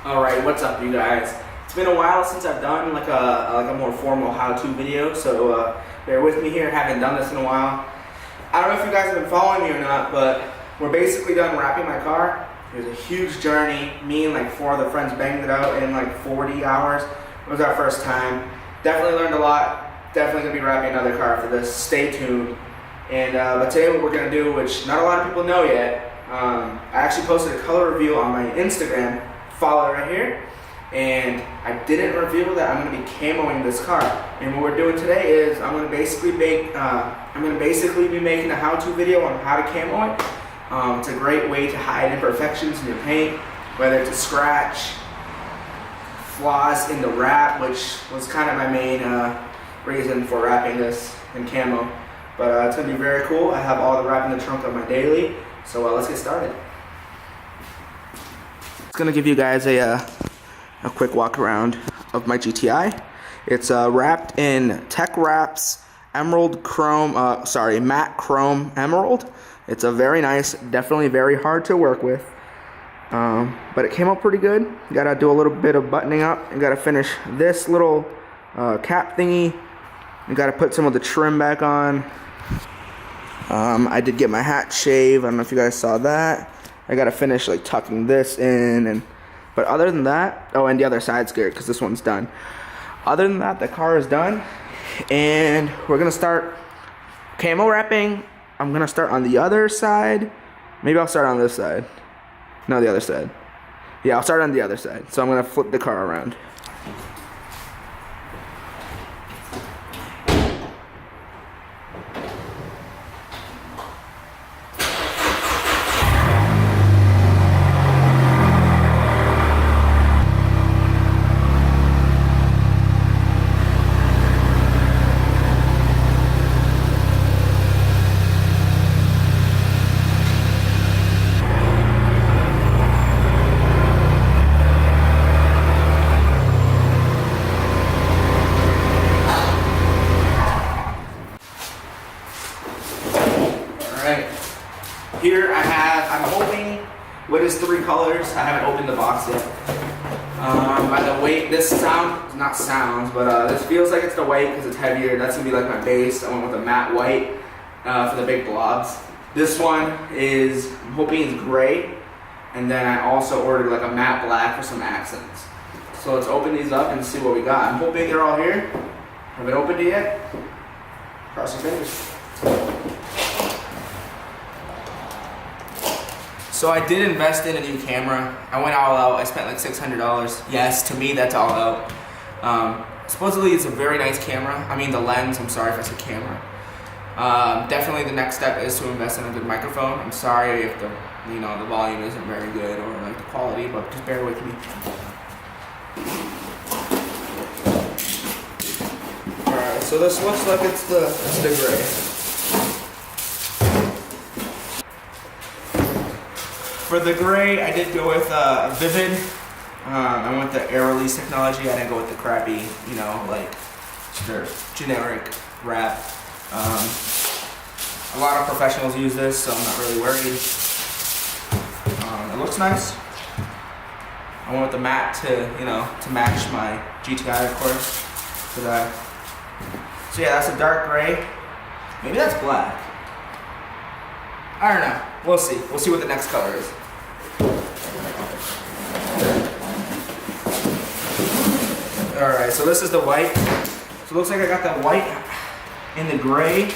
Alright, what's up you guys? It's been a while since I've done like a more formal how-to video, so bear with me here. Haven't done this in a while. I don't know if you guys have been following me or not, but we're basically done wrapping my car. It was a huge journey. Me and like 4 other friends banged it out in like 40 hours. It was our first time. Definitely learned a lot. Definitely gonna be wrapping another car after this. Stay tuned. And but today what we're gonna do, which not a lot of people know yet, I actually posted a color reveal on my Instagram. Follow it right here. And I didn't reveal that I'm going to be camoing this car. And what we're doing today is I'm going to basically be making a how-to video on how to camo it. It's a great way to hide imperfections in your paint, whether it's a scratch, flaws in the wrap, which was kind of my main reason for wrapping this in camo. But it's going to be very cool. I have all the wrap in the trunk of my daily, so let's get started. Gonna give you guys a quick walk around of my GTI. It's wrapped in Tech Wraps Emerald Chrome, matte chrome emerald. It's a very nice, definitely very hard to work with, but it came out pretty good. You gotta do a little bit of buttoning up. You gotta finish this little cap thingy. You gotta put some of the trim back on. I did get my hat shaved. I don't know if you guys saw that. I gotta finish like tucking this in, but other than that, oh, and the other side's good because this one's done. Other than that, the car is done, and we're gonna start camo wrapping. I'm gonna start on the other side. Maybe I'll start on this side. No, the other side. Yeah, I'll start on the other side. So I'm gonna flip the car around. Here I'm hoping with his 3 colors. I haven't opened the box yet. By the weight, this this feels like it's the white because it's heavier. That's gonna be like my base. I went with a matte white for the big blobs. This one is, I'm hoping it's gray. And then I also ordered like a matte black for some accents. So let's open these up and see what we got. I'm hoping they're all here. Haven't opened it yet. Cross your fingers. So I did invest in a new camera. I went all out. I spent like $600. Yes, to me that's all out. Supposedly it's a very nice camera. I mean the lens. I'm sorry if I said camera. Definitely the next step is to invest in a good microphone. I'm sorry if the volume isn't very good or like the quality, but just bear with me. All right. So this looks like it's the gray. For the gray, I did go with Vivid. I went the air release technology. I didn't go with the crappy, like generic wrap. A lot of professionals use this, so I'm not really worried. It looks nice. I went with the matte to match my GTI, of course. So yeah, that's a dark gray. Maybe that's black. I don't know. We'll see. We'll see what the next color is. Alright, so this is the white. So it looks like I got the white in the gray.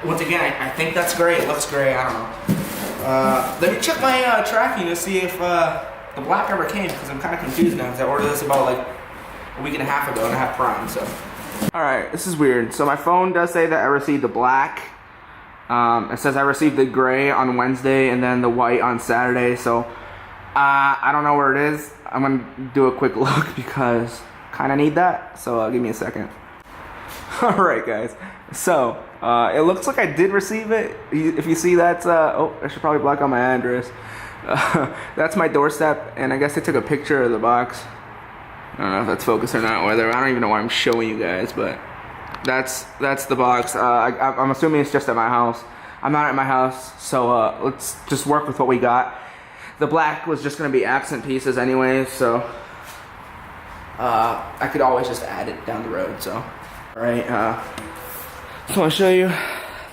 Once again, I think that's gray. It looks gray. I don't know. Let me check my tracking to see if the black ever came, because I'm kind of confused now because I ordered this about like a week and a half ago and I have Prime, so. Alright, this is weird. So my phone does say that I received the black. It says I received the gray on Wednesday and then the white on Saturday, so I don't know where it is. I'm gonna do a quick look because I kind of need that, so give me a second. Alright guys, so it looks like I did receive it. If you see that's, oh, I should probably block out my address. That's my doorstep, and I guess I took a picture of the box. I don't know if that's focused or not, whether, I don't even know why I'm showing you guys, but that's the box. I'm assuming it's just at my house. I'm not at my house, so let's just work with what we got. The black was just gonna be accent pieces anyway, so I could always just add it down the road. So, all right. Just want to show you.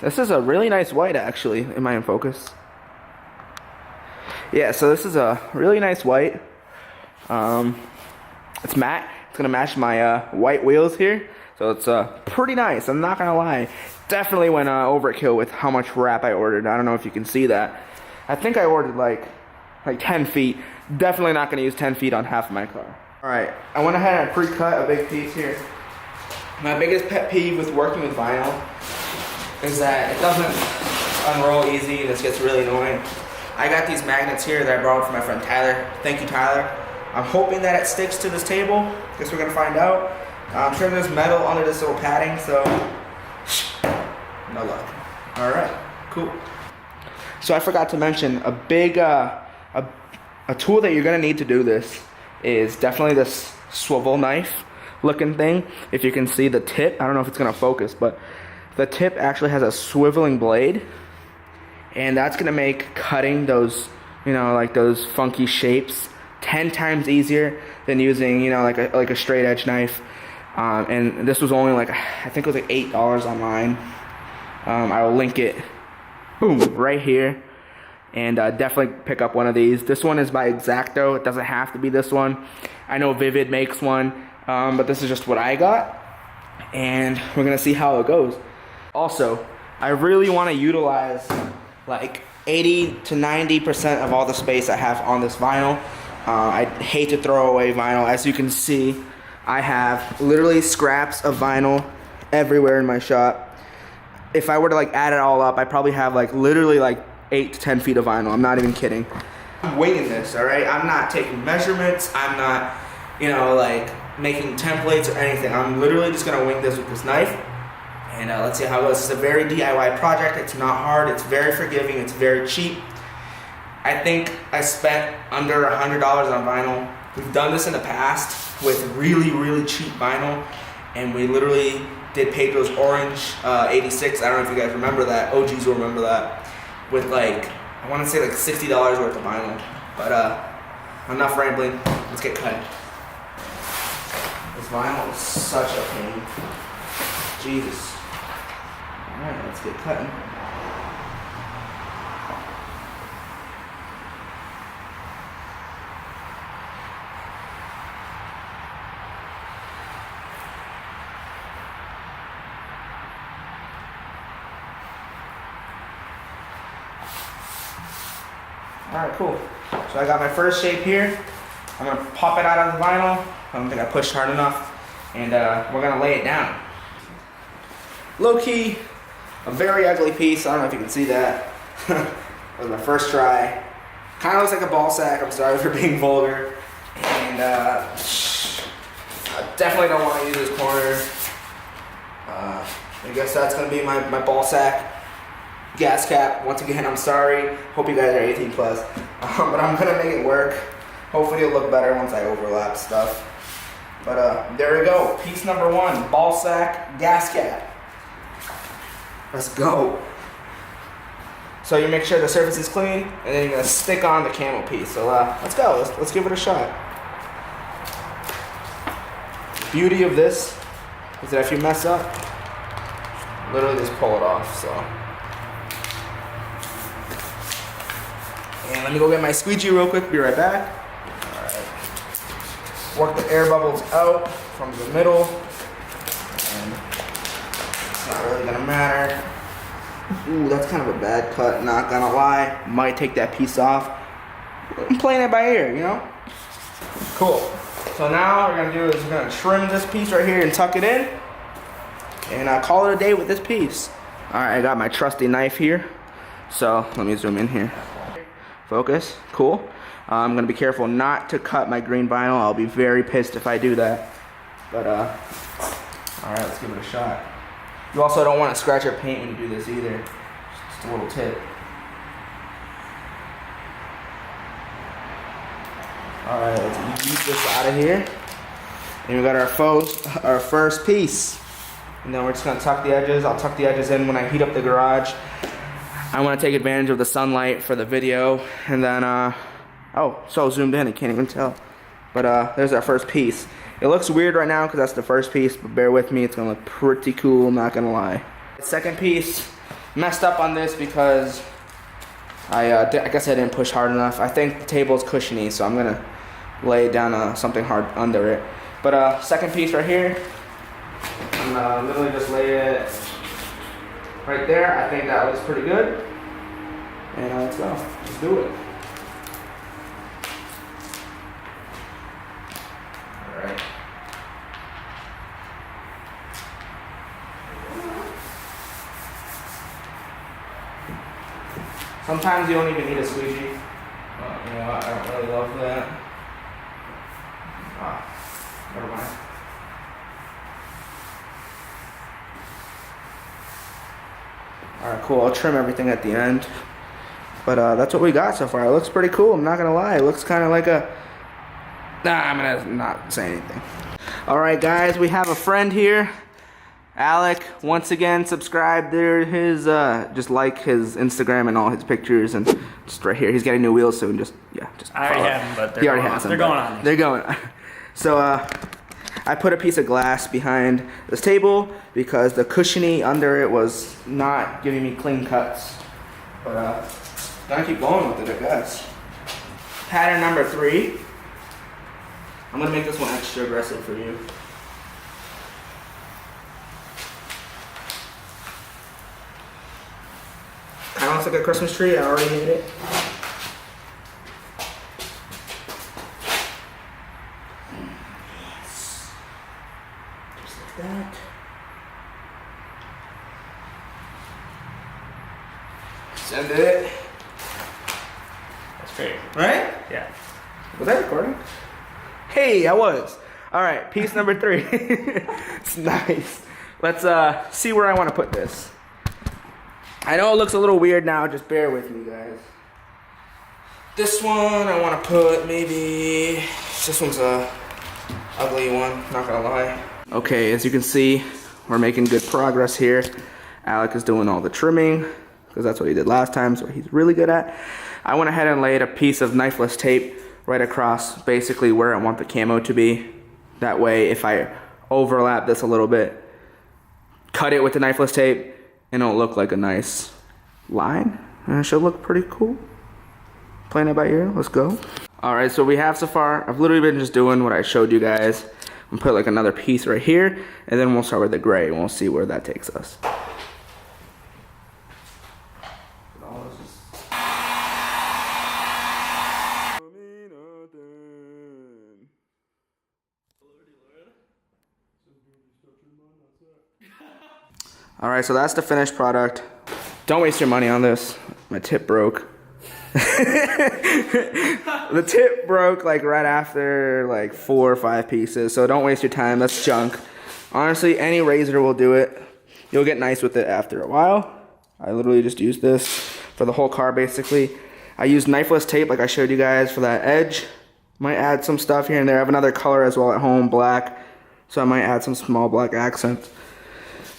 This is a really nice white, actually. Am I in focus? Yeah. So this is a really nice white. It's matte. It's gonna match my white wheels here, so it's pretty nice. I'm not gonna lie. Definitely went overkill with how much wrap I ordered. I don't know if you can see that. I think I ordered like 10 feet. Definitely not gonna use 10 feet on half of my car. All right, I went ahead and pre-cut a big piece here. My biggest pet peeve with working with vinyl is that it doesn't unroll easy. This gets really annoying. I got these magnets here that I borrowed from my friend Tyler. Thank you, Tyler. I'm hoping that it sticks to this table. Guess we're gonna find out. I'm sure there's metal under this little padding, so no luck. All right, cool. So I forgot to mention a big, a tool that you're gonna need to do this is definitely this swivel knife looking thing. If you can see the tip, I don't know if it's gonna focus, but the tip actually has a swiveling blade, and that's gonna make cutting those, you know, like those funky shapes 10 times easier than using, you know, like a straight edge knife. And this was only like, I think it was like $8 online. I will link it, boom, right here. And definitely pick up one of these. This one is by X-Acto. It doesn't have to be this one. I know Vivid makes one, but this is just what I got. And we're gonna see how it goes. Also, I really wanna utilize like 80 to 90% of all the space I have on this vinyl. I hate to throw away vinyl. As you can see, I have literally scraps of vinyl everywhere in my shop. If I were to like add it all up, I probably have like literally like 8 to 10 feet of vinyl. I'm not even kidding. I'm winging this, all right? I'm not taking measurements. I'm not, you know, like making templates or anything. I'm literally just gonna wing this with this knife. And let's see how it goes. It's a very DIY project. It's not hard. It's very forgiving. It's very cheap. I think I spent under $100 on vinyl. We've done this in the past with really, really cheap vinyl, and we literally did Pedro's Orange 86. I don't know if you guys remember that. OGs will remember that. With like, I want to say like $60 worth of vinyl. But enough rambling. Let's get cutting. This vinyl is such a pain. Jesus. All right, let's get cutting. Alright, cool. So I got my first shape here. I'm going to pop it out of the vinyl. I don't think I pushed hard enough. And we're going to lay it down. Low key, a very ugly piece. I don't know if you can see that. That was my first try. Kind of looks like a ball sack. I'm sorry for being vulgar. And I definitely don't want to use this corner. I guess that's going to be my ball sack. Gas cap. Once again, I'm sorry. Hope you guys are 18 plus. But I'm gonna make it work. Hopefully it'll look better once I overlap stuff. But there we go. Piece number 1, ball sack, gas cap. Let's go. So you make sure the surface is clean, and then you're gonna stick on the camo piece. So let's go. Let's give it a shot. The beauty of this is that if you mess up, literally just pull it off. So. And let me go get my squeegee real quick, be right back. Alright. Work the air bubbles out from the middle. And it's not really gonna matter. Ooh, that's kind of a bad cut, not gonna lie. Might take that piece off. I'm playing it by ear, you know? Cool. So now what we're gonna do is we're gonna trim this piece right here and tuck it in. And call it a day with this piece. Alright, I got my trusty knife here. So let me zoom in here. Focus, cool. I'm gonna be careful not to cut my green vinyl. I'll be very pissed if I do that. But all right, let's give it a shot. You also don't want to scratch your paint when you do this either. Just a little tip. All right, let's ease this out of here. And we got our first piece. And then we're just gonna tuck the edges. I'll tuck the edges in when I heat up the garage. I want to take advantage of the sunlight for the video, and then Oh, so zoomed in, I can't even tell. But there's our first piece. It looks weird right now because that's the first piece, but bear with me, it's gonna look pretty cool, I'm not gonna lie. The second piece, messed up on this because I guess I didn't push hard enough. I think the table is cushiony, so I'm gonna lay down something hard under it. But second piece right here, I'm literally just lay it right there. I think that looks pretty good. And let's go, let's do it. Alright. Sometimes you don't even need a squeegee. You know what? I don't really love that. Never mind. Alright, cool. I'll trim everything at the end. But that's what we got so far. It looks pretty cool. I'm not gonna lie. It looks kind of like a. Nah, I'm gonna not say anything. Alright, guys, we have a friend here. Alec, once again, subscribe there. His just like his Instagram and all his pictures, and just right here, he's getting new wheels soon. Just I already have them, but he already has them. They're going on. They're going on. So I put a piece of glass behind this table because the cushiony under it was not giving me clean cuts. But gotta keep going with it, I guess. Pattern number 3. I'm gonna make this one extra aggressive for you. Kind of looks like a Christmas tree. I already hate it. Yes. Just like that. Send it. That's great. Right? Yeah. Was that recording? Hey, I was. All right, piece number 3. It's nice. Let's see where I want to put this. I know it looks a little weird now, just bear with me, guys. This one I want to put maybe, this one's a ugly one, not gonna lie. Okay, as you can see, we're making good progress here. Alec is doing all the trimming, because that's what he did last time, so he's really good at. I went ahead and laid a piece of knifeless tape right across basically where I want the camo to be. That way, if I overlap this a little bit, cut it with the knifeless tape, and it'll look like a nice line. And it should look pretty cool. Playing it by ear, let's go. All right, so we have so far, I've literally been just doing what I showed you guys. I'm gonna put like another piece right here, and then we'll start with the gray, and we'll see where that takes us. All right, so that's the finished product. Don't waste your money on this. My tip broke. The tip broke like right after like 4 or 5 pieces, so don't waste your time. That's junk. Honestly, any razor will do it. You'll get nice with it after a while. I literally just used this for the whole car basically. I used knifeless tape like I showed you guys for that edge. Might add some stuff here and there. I have another color as well at home, black. So I might add some small black accents.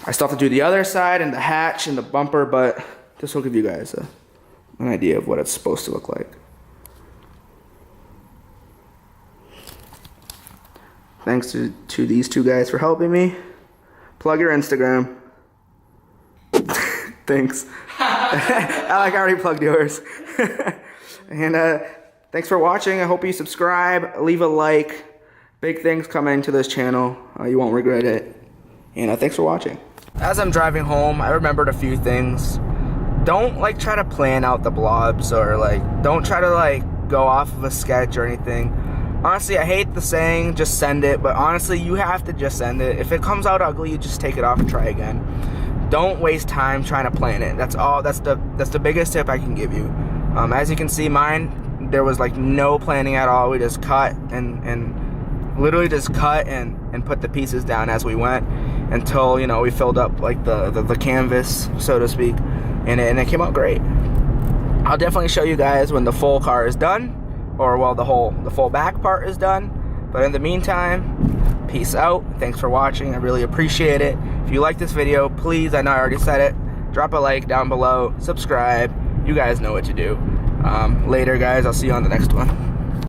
I still have to do the other side and the hatch and the bumper, but this will give you guys an idea of what it's supposed to look like. Thanks to these 2 guys for helping me. Plug your Instagram. Thanks. I already plugged yours. And thanks for watching. I hope you subscribe, leave a like. Big things coming to this channel. You won't regret it. And thanks for watching. As I'm driving home, I remembered a few things. Don't like try to plan out the blobs, or like don't try to like go off of a sketch or anything. Honestly, I hate the saying just send it, but honestly you have to just send it. If it comes out ugly, you just take it off and try again. Don't waste time trying to plan it. That's all. That's the biggest tip I can give you. As you can see, mine, there was like no planning at all. We just cut and literally just cut and put the pieces down as we went until, you know, we filled up like the canvas, so to speak, and it came out great. I'll definitely show you guys when the full car is done, or well, the full back part is done. But in the meantime, peace out. Thanks for watching. I really appreciate it. If you like this video, please, I know I already said it, drop a like down below, subscribe. You guys know what to do. Later, guys. I'll see you on the next one.